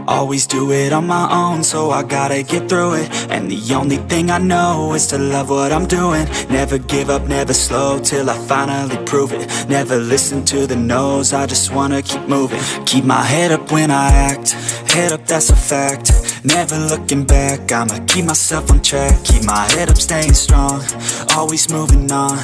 Always do it on my own, so I gotta get through it. And the only thing I know is to love what I'm doing. Never give up, never slow, till I finally prove it. Never listen to the no's, I just wanna keep moving. Keep my head up when I act, head up, that's a fact. Never looking back, I'ma keep myself on track. Keep my head up, staying strong, always moving on.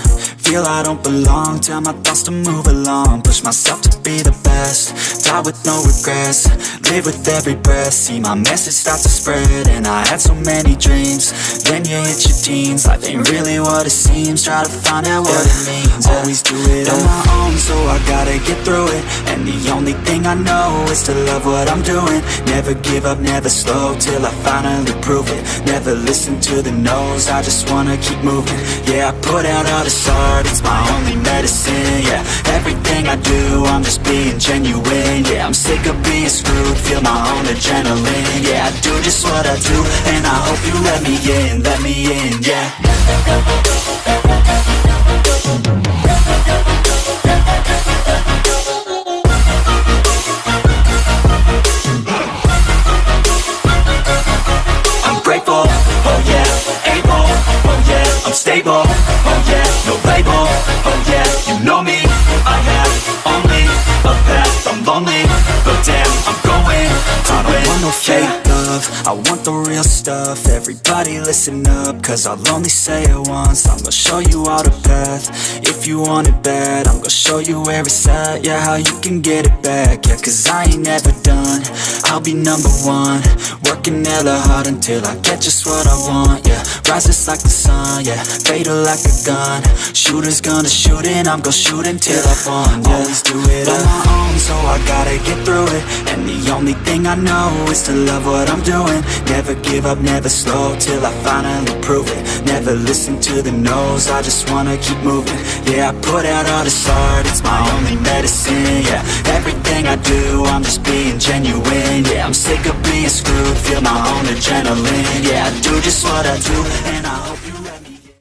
Feel I don't belong, tell my thoughts to move along. Push myself to be the best, die with no regrets. Live with every breath, see my message start to spread. And I had so many dreams, then you hit your teens. Life ain't really what it seems, try to find out what it means. Always do it on my own, so I gotta get through it. And the only thing I know is to love what I'm doing. Never give up, never slow, till I finally prove it. Never listen to the no's, I just wanna keep moving. Yeah, I put out all this art, it's my only medicine. Yeah, everything I do, I'm just being genuine. Yeah, I'm sick of being screwed, feel my own adrenaline. Yeah, I do just what I do, and I hope you let me in, yeah. I'm grateful, oh yeah, able, oh yeah, I'm stable, oh yeah, no label, oh yeah, you know me, I have only a path, I'm lonely, but damn, I'm going to win. I don't want no fake love, I want the real stuff. Everybody listen up, cause I'll only say it once. I'm gonna show you all the path, if you want it bad. I'm gonna show you where it's at, yeah, how you can get it back. Yeah, cause I ain't never done, I'll be number one. Working hella hard until I get just what I want, yeah. Rises like the sun, yeah, fatal like a gun. Shooter's gonna shoot and I'm gonna shoot until I've won, yeah. Always do it on my own, so I gotta get through it. And the only thing I know is to love what I'm doing. Never give up, never slow, till I finally prove it. Never listen to the no's, I just wanna keep moving. Yeah, I put out all this art, it's my only medicine. Yeah, everything I do, I'm just being genuine. Yeah, I'm sick of being screwed, feel my own adrenaline. Yeah, I do just what I do, and I hope